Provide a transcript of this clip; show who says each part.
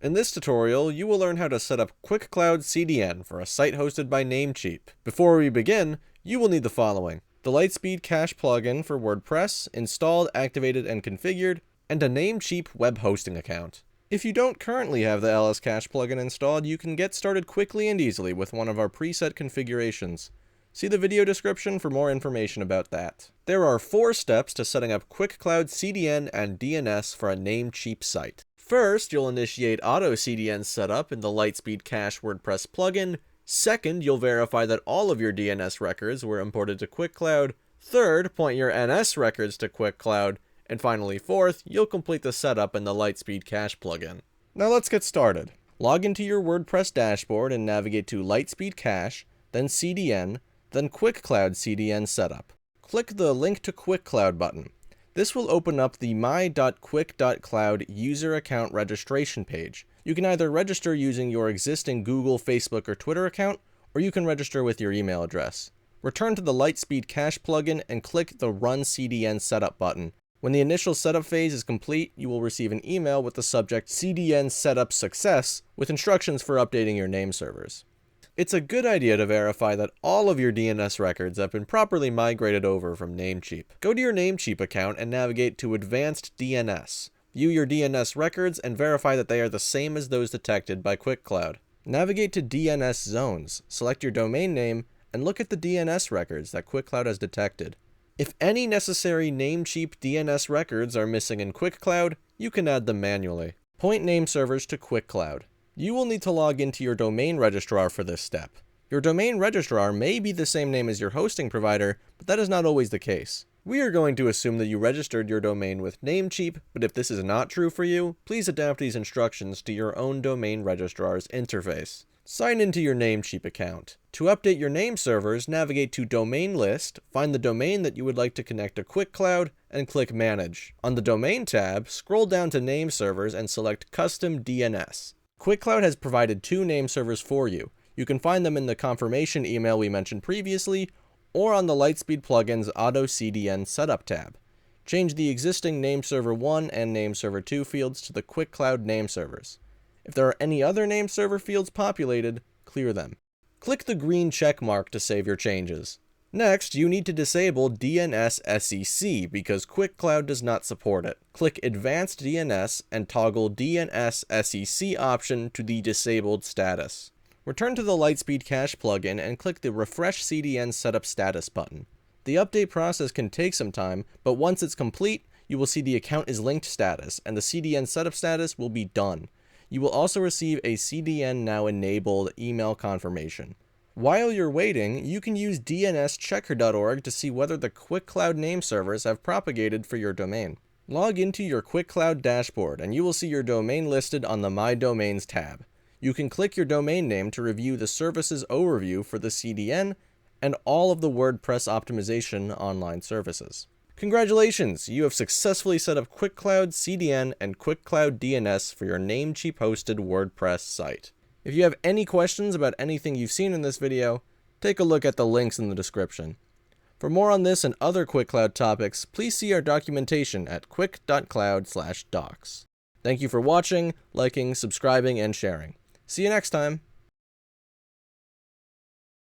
Speaker 1: In this tutorial, you will learn how to set up QUIC.cloud CDN for a site hosted by Namecheap. Before we begin, you will need the following: the LiteSpeed Cache plugin for WordPress, installed, activated, and configured, and a Namecheap web hosting account. If you don't currently have the LSCache plugin installed, you can get started quickly and easily with one of our preset configurations. See the video description for more information about that. There are 4 steps to setting up QUIC.cloud CDN and DNS for a Namecheap site. First, you'll initiate auto CDN setup in the LiteSpeed Cache WordPress plugin. Second, you'll verify that all of your DNS records were imported to QUIC.cloud. Third, point your NS records to QUIC.cloud. And finally, fourth, you'll complete the setup in the LiteSpeed Cache plugin. Now let's get started. Log into your WordPress dashboard and navigate to LiteSpeed Cache, then CDN, then QUIC.cloud CDN setup. Click the Link to QUIC.cloud button. This will open up the my.quic.cloud user account registration page. You can either register using your existing Google, Facebook, or Twitter account, or you can register with your email address. Return to the LiteSpeed Cache plugin and click the Run CDN Setup button. When the initial setup phase is complete, you will receive an email with the subject CDN Setup Success with instructions for updating your name servers. It's a good idea to verify that all of your DNS records have been properly migrated over from Namecheap. Go to your Namecheap account and navigate to Advanced DNS. View your DNS records and verify that they are the same as those detected by QUIC.cloud. Navigate to DNS zones, select your domain name, and look at the DNS records that QUIC.cloud has detected. If any necessary Namecheap DNS records are missing in QUIC.cloud, you can add them manually. Point name servers to QUIC.cloud. You will need to log into your domain registrar for this step. Your domain registrar may be the same name as your hosting provider, but that is not always the case. We are going to assume that you registered your domain with Namecheap, but if this is not true for you, please adapt these instructions to your own domain registrar's interface. Sign into your Namecheap account. To update your name servers, navigate to Domain List, find the domain that you would like to connect to QUIC.cloud, and click Manage. On the Domain tab, scroll down to Name Servers and select Custom DNS. QUIC.cloud has provided 2 name servers for you. You can find them in the confirmation email we mentioned previously, or on the LiteSpeed plugin's Auto CDN Setup tab. Change the existing name server 1 and name server 2 fields to the QUIC.cloud name servers. If there are any other name server fields populated, clear them. Click the green check mark to save your changes. Next, you need to disable DNS SEC because QUIC.cloud does not support it. Click Advanced DNS and toggle DNS SEC option to the disabled status. Return to the LiteSpeed Cache plugin and click the Refresh CDN Setup Status button. The update process can take some time, but once it's complete, you will see the account is linked status and the CDN setup status will be done. You will also receive a CDN Now Enabled email confirmation. While you're waiting, you can use dnschecker.org to see whether the QUIC.cloud name servers have propagated for your domain. Log into your QUIC.cloud dashboard and you will see your domain listed on the My Domains tab. You can click your domain name to review the services overview for the CDN and all of the WordPress optimization online services. Congratulations! You have successfully set up QUIC.cloud CDN and QUIC.cloud DNS for your Namecheap hosted WordPress site. If you have any questions about anything you've seen in this video, take a look at the links in the description. For more on this and other QUIC.cloud topics, please see our documentation at QUIC.cloud/docs. Thank you for watching, liking, subscribing, and sharing. See you next time!